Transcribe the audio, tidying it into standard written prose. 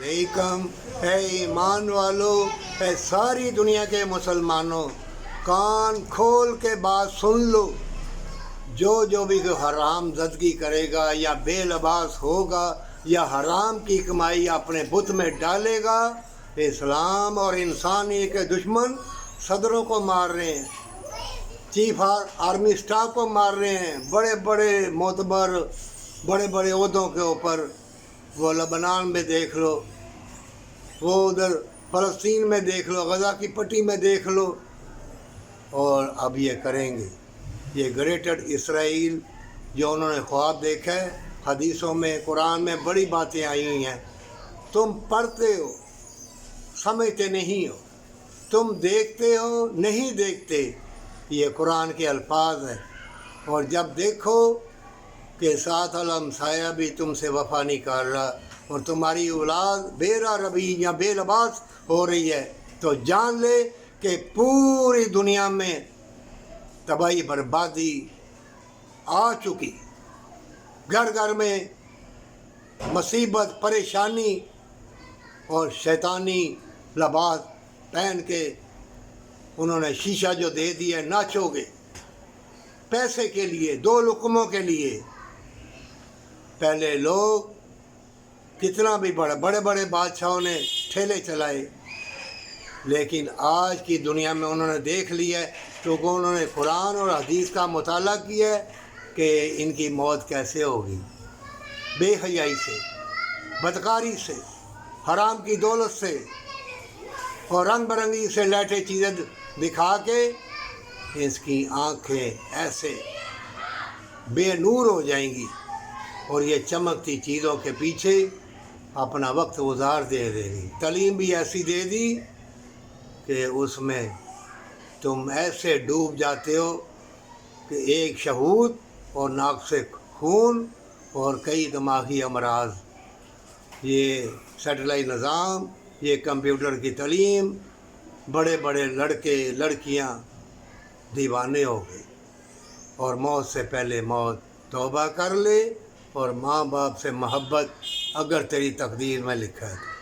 अलैकुम। है ईमान वालों, है सारी दुनिया के मुसलमानों, कान खोल के बात सुन लो। जो भी हराम ज़दगी करेगा या बेलबास होगा या हराम की कमाई अपने बुत में डालेगा, इस्लाम और इंसानियत के दुश्मन सदरों को मार रहे हैं, चीफ आर्मी स्टाफ को मार रहे हैं, बड़े बड़े मोतबर बड़े बड़े ओहदों के ऊपर। वो लबनान में देख लो, वो उधर फ़लस्तीन में देख लो, गज़ा की पट्टी में देख लो, और अब ये करेंगे। ये ग्रेटर इसराइल जो उन्होंने ख्वाब देखा है, हदीसों में कुरान में बड़ी बातें आई हुई हैं। तुम पढ़ते हो, समझते नहीं हो, तुम देखते हो, नहीं देखते। ये कुरान के अल्फाज हैं। और जब देखो कि साथ अलमसाया भी तुमसे वफ़ा नहीं कर रहा और तुम्हारी औलाद बेरा रबी या बेलबास हो रही है, तो जान ले कि पूरी दुनिया में तबाही बर्बादी आ चुकी। घर घर में मुसीबत, परेशानी और शैतानी लबास पहन के उन्होंने शीशा जो दे दिया नाचोगे पैसे के लिए, दो लुकमों के लिए। पहले लोग कितना भी बड़े बड़े बादशाहों ने ठेले चलाए, लेकिन आज की दुनिया में उन्होंने देख लिया है, क्योंकि उन्होंने कुरान और हदीस का मुताला किया है कि इनकी मौत कैसे होगी। बेहयाई से, बदकारी से, हराम की दौलत से और रंग बिरंगी से लैटे चीज़ें दिखा के इसकी आँखें ऐसे बेनूर हो जाएंगी और ये चमकती चीज़ों के पीछे अपना वक्त गुजार दे देगी। तालीम भी ऐसी दे दी कि उसमें तुम ऐसे डूब जाते हो कि एक शहूद और नाक से खून और कई दिमागी अमराज। ये सैटेलाइट निज़ाम, ये कंप्यूटर की तालीम, बड़े बड़े लड़के लड़कियां दीवाने हो गए। और मौत से पहले मौत, तौबा कर ले और माँ बाप से मोहब्बत अगर तेरी तकदीर में लिखा है।